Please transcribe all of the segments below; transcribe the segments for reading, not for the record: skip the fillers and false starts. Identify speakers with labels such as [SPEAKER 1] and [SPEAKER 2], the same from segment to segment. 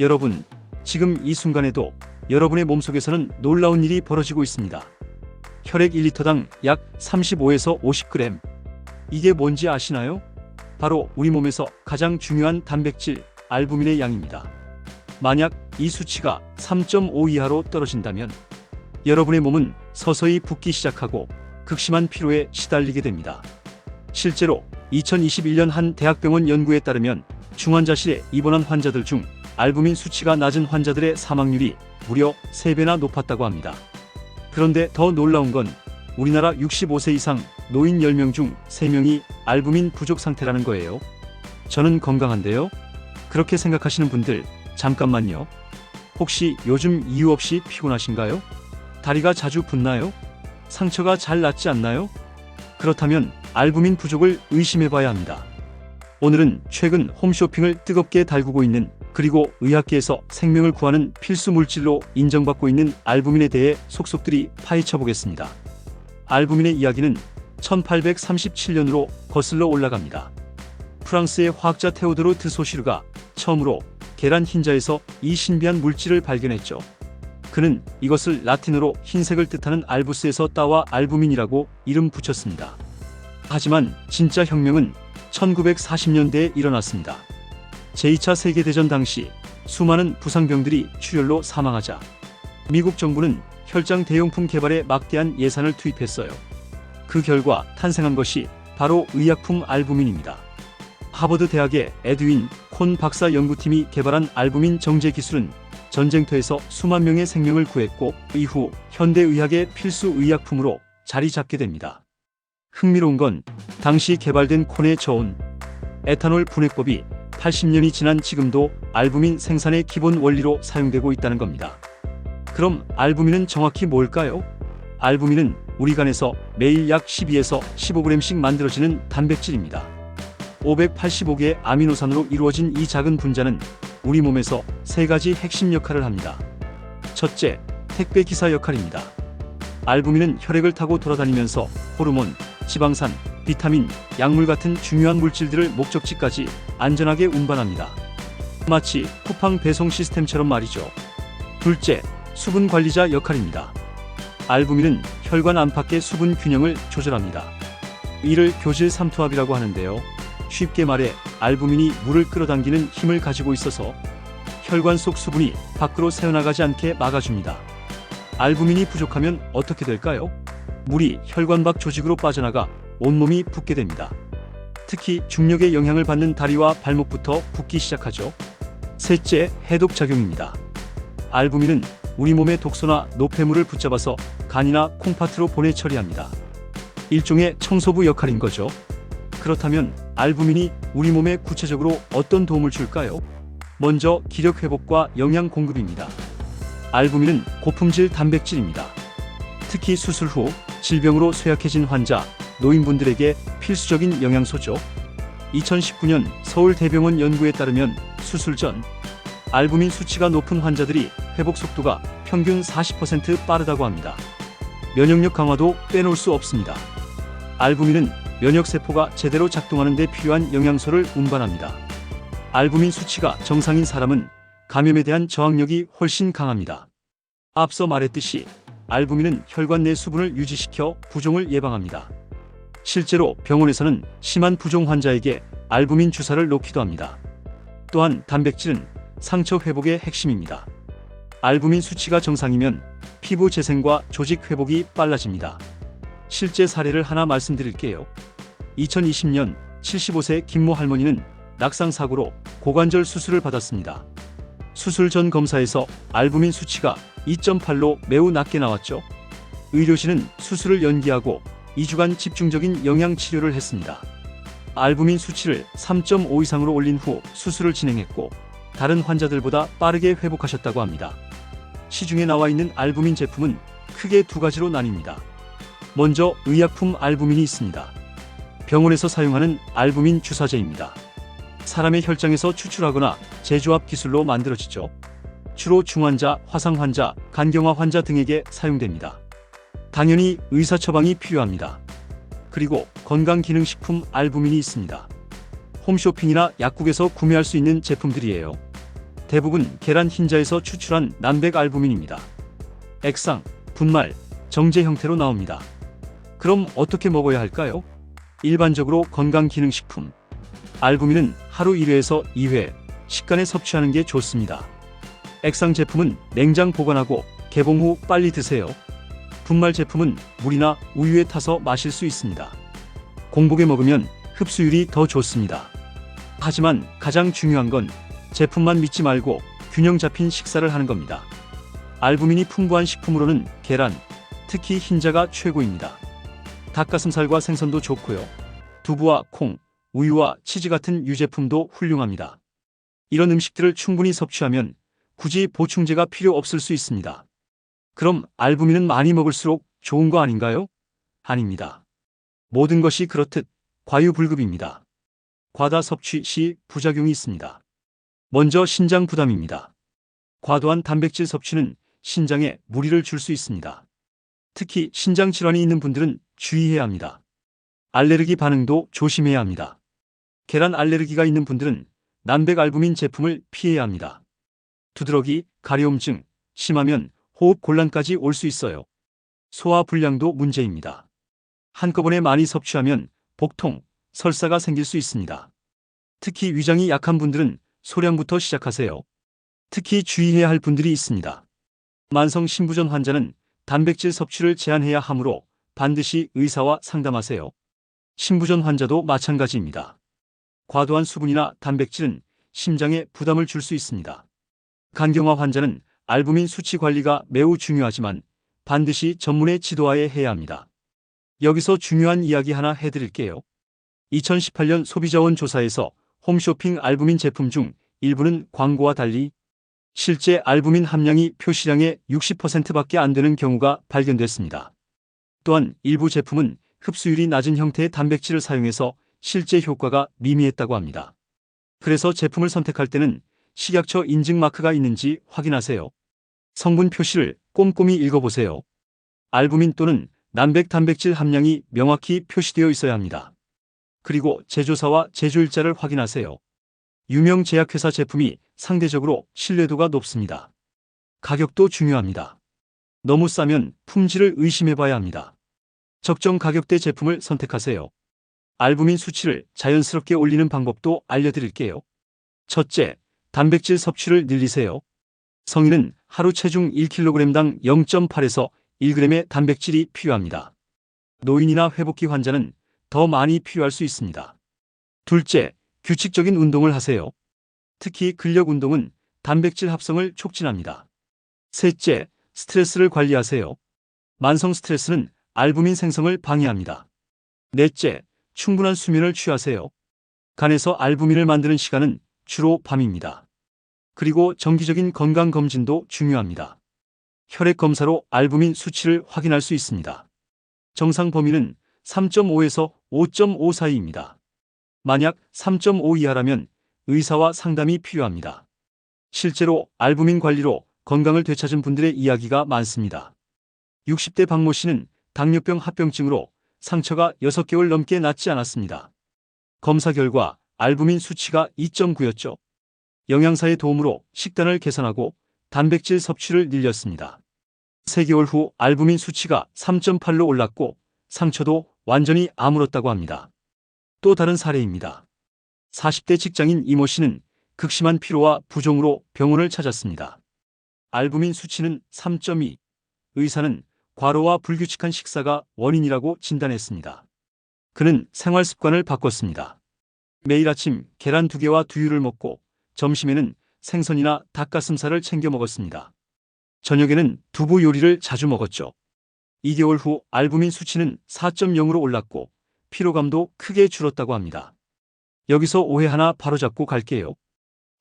[SPEAKER 1] 여러분, 지금 이 순간에도 여러분의 몸속에서는 놀라운 일이 벌어지고 있습니다. 혈액 1리터당 약 35에서 50g. 이게 뭔지 아시나요? 바로 우리 몸에서 가장 중요한 단백질, 알부민의 양입니다. 만약 이 수치가 3.5 이하로 떨어진다면 여러분의 몸은 서서히 붓기 시작하고 극심한 피로에 시달리게 됩니다. 실제로 2021년 한 대학병원 연구에 따르면 중환자실에 입원한 환자들 중 알부민 수치가 낮은 환자들의 사망률이 무려 3배나 높았다고 합니다. 그런데 더 놀라운 건 우리나라 65세 이상 노인 10명 중 3명이 알부민 부족 상태라는 거예요. 저는 건강한데요? 그렇게 생각하시는 분들 잠깐만요. 혹시 요즘 이유 없이 피곤하신가요? 다리가 자주 붓나요? 상처가 잘 낫지 않나요? 그렇다면 알부민 부족을 의심해봐야 합니다. 오늘은 최근 홈쇼핑을 뜨겁게 달구고 있는, 그리고 의학계에서 생명을 구하는 필수 물질로 인정받고 있는 알부민에 대해 속속들이 파헤쳐 보겠습니다. 알부민의 이야기는 1837년으로 거슬러 올라갑니다. 프랑스의 화학자 테오도르 드소시르가 처음으로 계란 흰자에서 이 신비한 물질을 발견했죠. 그는 이것을 라틴어로 흰색을 뜻하는 알부스에서 따와 알부민이라고 이름 붙였습니다. 하지만 진짜 혁명은 1940년대에 일어났습니다. 제2차 세계대전 당시 수많은 부상병들이 출혈로 사망하자 미국 정부는 혈장 대용품 개발에 막대한 예산을 투입했어요. 그 결과 탄생한 것이 바로 의약품 알부민입니다. 하버드 대학의 에드윈 콘 박사 연구팀이 개발한 알부민 정제 기술은 전쟁터에서 수만 명의 생명을 구했고 이후 현대의학의 필수 의약품으로 자리 잡게 됩니다. 흥미로운 건 당시 개발된 콘의 저온 에탄올 분해법이 80년이 지난 지금도 알부민 생산의 기본 원리로 사용되고 있다는 겁니다. 그럼 알부민은 정확히 뭘까요? 알부민은 우리 간에서 매일 약 12에서 15g씩 만들어지는 단백질입니다. 585개의 아미노산으로 이루어진 이 작은 분자는 우리 몸에서 3가지 핵심 역할을 합니다. 첫째, 택배 기사 역할입니다. 알부민은 혈액을 타고 돌아다니면서 호르몬, 지방산, 비타민, 약물 같은 중요한 물질들을 목적지까지 안전하게 운반합니다. 마치 쿠팡 배송 시스템처럼 말이죠. 둘째, 수분 관리자 역할입니다. 알부민은 혈관 안팎의 수분 균형을 조절합니다. 이를 교질 삼투압이라고 하는데요. 쉽게 말해 알부민이 물을 끌어당기는 힘을 가지고 있어서 혈관 속 수분이 밖으로 새어나가지 않게 막아줍니다. 알부민이 부족하면 어떻게 될까요? 물이 혈관 밖 조직으로 빠져나가 온몸이 붓게 됩니다. 특히 중력의 영향을 받는 다리와 발목부터 붓기 시작하죠. 셋째, 해독 작용입니다. 알부민은 우리 몸의 독소나 노폐물을 붙잡아서 간이나 콩팥으로 보내 처리합니다. 일종의 청소부 역할인 거죠. 그렇다면 알부민이 우리 몸에 구체적으로 어떤 도움을 줄까요? 먼저 기력 회복과 영양 공급입니다. 알부민은 고품질 단백질입니다. 특히 수술 후 질병으로 쇠약해진 환자, 노인분들에게 필수적인 영양소죠. 2019년 서울대병원 연구에 따르면 수술 전 알부민 수치가 높은 환자들이 회복 속도가 평균 40% 빠르다고 합니다. 면역력 강화도 빼놓을 수 없습니다. 알부민은 면역세포가 제대로 작동하는 데 필요한 영양소를 운반합니다. 알부민 수치가 정상인 사람은 감염에 대한 저항력이 훨씬 강합니다. 앞서 말했듯이 알부민은 혈관 내 수분을 유지시켜 부종을 예방합니다. 실제로 병원에서는 심한 부종 환자에게 알부민 주사를 놓기도 합니다. 또한 단백질은 상처 회복의 핵심입니다. 알부민 수치가 정상이면 피부 재생과 조직 회복이 빨라집니다. 실제 사례를 하나 말씀드릴게요. 2020년 75세 김모 할머니는 낙상사고로 고관절 수술을 받았습니다. 수술 전 검사에서 알부민 수치가 2.8로 매우 낮게 나왔죠. 의료진은 수술을 연기하고 2주간 집중적인 영양치료를 했습니다. 알부민 수치를 3.5 이상으로 올린 후 수술을 진행했고 다른 환자들보다 빠르게 회복하셨다고 합니다. 시중에 나와 있는 알부민 제품은 크게 2가지로 나뉩니다. 먼저 의약품 알부민이 있습니다. 병원에서 사용하는 알부민 주사제입니다. 사람의 혈장에서 추출하거나 재조합 기술로 만들어지죠. 주로 중환자, 화상 환자, 간경화 환자 등에게 사용됩니다. 당연히 의사 처방이 필요합니다. 그리고 건강기능식품 알부민이 있습니다. 홈쇼핑이나 약국에서 구매할 수 있는 제품들이에요. 대부분 계란 흰자에서 추출한 난백 알부민입니다. 액상, 분말, 정제 형태로 나옵니다. 그럼 어떻게 먹어야 할까요? 일반적으로 건강기능식품 알부민은 하루 1회에서 2회 식간에 섭취하는 게 좋습니다. 액상 제품은 냉장 보관하고 개봉 후 빨리 드세요. 분말 제품은 물이나 우유에 타서 마실 수 있습니다. 공복에 먹으면 흡수율이 더 좋습니다. 하지만 가장 중요한 건 제품만 믿지 말고 균형 잡힌 식사를 하는 겁니다. 알부민이 풍부한 식품으로는 계란, 특히 흰자가 최고입니다. 닭가슴살과 생선도 좋고요. 두부와 콩, 우유와 치즈 같은 유제품도 훌륭합니다. 이런 음식들을 충분히 섭취하면 굳이 보충제가 필요 없을 수 있습니다. 그럼 알부민은 많이 먹을수록 좋은 거 아닌가요? 아닙니다. 모든 것이 그렇듯 과유불급입니다. 과다 섭취 시 부작용이 있습니다. 먼저 신장 부담입니다. 과도한 단백질 섭취는 신장에 무리를 줄 수 있습니다. 특히 신장 질환이 있는 분들은 주의해야 합니다. 알레르기 반응도 조심해야 합니다. 계란 알레르기가 있는 분들은 난백 알부민 제품을 피해야 합니다. 두드러기, 가려움증, 심하면 호흡 곤란까지 올 수 있어요. 소화 불량도 문제입니다. 한꺼번에 많이 섭취하면 복통, 설사가 생길 수 있습니다. 특히 위장이 약한 분들은 소량부터 시작하세요. 특히 주의해야 할 분들이 있습니다. 만성 신부전 환자는 단백질 섭취를 제한해야 하므로 반드시 의사와 상담하세요. 신부전 환자도 마찬가지입니다. 과도한 수분이나 단백질은 심장에 부담을 줄 수 있습니다. 간경화 환자는 알부민 수치 관리가 매우 중요하지만 반드시 전문의 지도하에 해야 합니다. 여기서 중요한 이야기 하나 해드릴게요. 2018년 소비자원 조사에서 홈쇼핑 알부민 제품 중 일부는 광고와 달리 실제 알부민 함량이 표시량의 60%밖에 안 되는 경우가 발견됐습니다. 또한 일부 제품은 흡수율이 낮은 형태의 단백질을 사용해서 실제 효과가 미미했다고 합니다. 그래서 제품을 선택할 때는 식약처 인증 마크가 있는지 확인하세요. 성분 표시를 꼼꼼히 읽어보세요. 알부민 또는 난백 단백질 함량이 명확히 표시되어 있어야 합니다. 그리고 제조사와 제조일자를 확인하세요. 유명 제약회사 제품이 상대적으로 신뢰도가 높습니다. 가격도 중요합니다. 너무 싸면 품질을 의심해봐야 합니다. 적정 가격대 제품을 선택하세요. 알부민 수치를 자연스럽게 올리는 방법도 알려드릴게요. 첫째, 단백질 섭취를 늘리세요. 성인은 하루 체중 1kg당 0.8에서 1g의 단백질이 필요합니다. 노인이나 회복기 환자는 더 많이 필요할 수 있습니다. 둘째, 규칙적인 운동을 하세요. 특히 근력 운동은 단백질 합성을 촉진합니다. 셋째, 스트레스를 관리하세요. 만성 스트레스는 알부민 생성을 방해합니다. 넷째, 충분한 수면을 취하세요. 간에서 알부민을 만드는 시간은 주로 밤입니다. 그리고 정기적인 건강검진도 중요합니다. 혈액검사로 알부민 수치를 확인할 수 있습니다. 정상 범위는 3.5에서 5.5 사이입니다. 만약 3.5 이하라면 의사와 상담이 필요합니다. 실제로 알부민 관리로 건강을 되찾은 분들의 이야기가 많습니다. 60대 박모 씨는 당뇨병 합병증으로 상처가 6개월 넘게 낫지 않았습니다. 검사 결과 알부민 수치가 2.9였죠. 영양사의 도움으로 식단을 개선하고 단백질 섭취를 늘렸습니다. 3개월 후 알부민 수치가 3.8로 올랐고 상처도 완전히 아물었다고 합니다. 또 다른 사례입니다. 40대 직장인 이모 씨는 극심한 피로와 부종으로 병원을 찾았습니다. 알부민 수치는 3.2. 의사는 과로와 불규칙한 식사가 원인이라고 진단했습니다. 그는 생활 습관을 바꿨습니다. 매일 아침 계란 2개와 두유를 먹고 점심에는 생선이나 닭가슴살을 챙겨 먹었습니다. 저녁에는 두부 요리를 자주 먹었죠. 2개월 후 알부민 수치는 4.0으로 올랐고 피로감도 크게 줄었다고 합니다. 여기서 오해 하나 바로잡고 갈게요.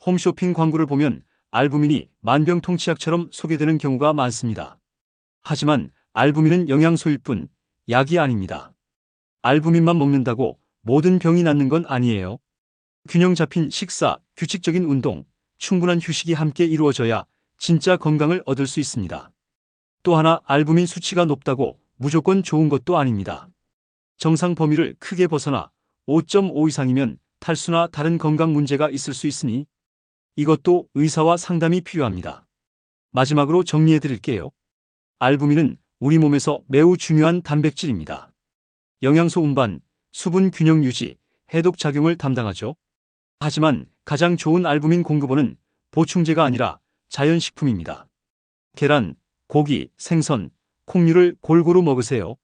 [SPEAKER 1] 홈쇼핑 광고를 보면 알부민이 만병통치약처럼 소개되는 경우가 많습니다. 하지만 알부민은 영양소일 뿐 약이 아닙니다. 알부민만 먹는다고 모든 병이 낫는 건 아니에요. 균형 잡힌 식사, 규칙적인 운동, 충분한 휴식이 함께 이루어져야 진짜 건강을 얻을 수 있습니다. 또 하나 알부민 수치가 높다고 무조건 좋은 것도 아닙니다. 정상 범위를 크게 벗어나 5.5 이상이면 탈수나 다른 건강 문제가 있을 수 있으니 이것도 의사와 상담이 필요합니다. 마지막으로 정리해 드릴게요. 알부민은 우리 몸에서 매우 중요한 단백질입니다. 영양소 운반, 수분 균형 유지, 해독 작용을 담당하죠. 하지만 가장 좋은 알부민 공급원은 보충제가 아니라 자연식품입니다. 계란, 고기, 생선, 콩류를 골고루 먹으세요.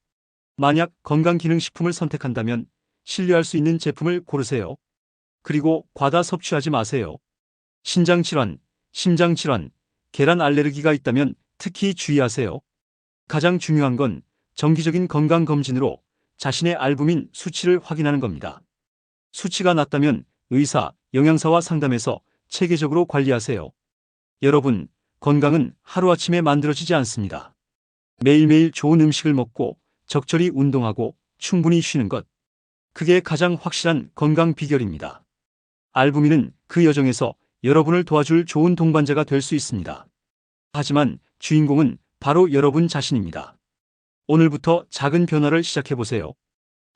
[SPEAKER 1] 만약 건강기능식품을 선택한다면 신뢰할 수 있는 제품을 고르세요. 그리고 과다 섭취하지 마세요. 신장질환, 심장질환, 계란 알레르기가 있다면 특히 주의하세요. 가장 중요한 건 정기적인 건강검진으로 자신의 알부민 수치를 확인하는 겁니다. 수치가 낮다면 의사, 영양사와 상담해서 체계적으로 관리하세요. 여러분, 건강은 하루아침에 만들어지지 않습니다. 매일매일 좋은 음식을 먹고 적절히 운동하고 충분히 쉬는 것. 그게 가장 확실한 건강 비결입니다. 알부민은 그 여정에서 여러분을 도와줄 좋은 동반자가 될 수 있습니다. 하지만 주인공은 바로 여러분 자신입니다. 오늘부터 작은 변화를 시작해보세요.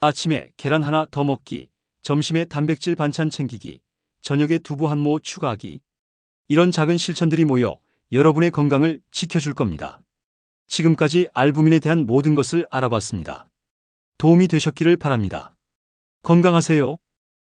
[SPEAKER 1] 아침에 계란 하나 더 먹기, 점심에 단백질 반찬 챙기기, 저녁에 두부 한 모 추가하기. 이런 작은 실천들이 모여 여러분의 건강을 지켜줄 겁니다. 지금까지 알부민에 대한 모든 것을 알아봤습니다. 도움이 되셨기를 바랍니다. 건강하세요.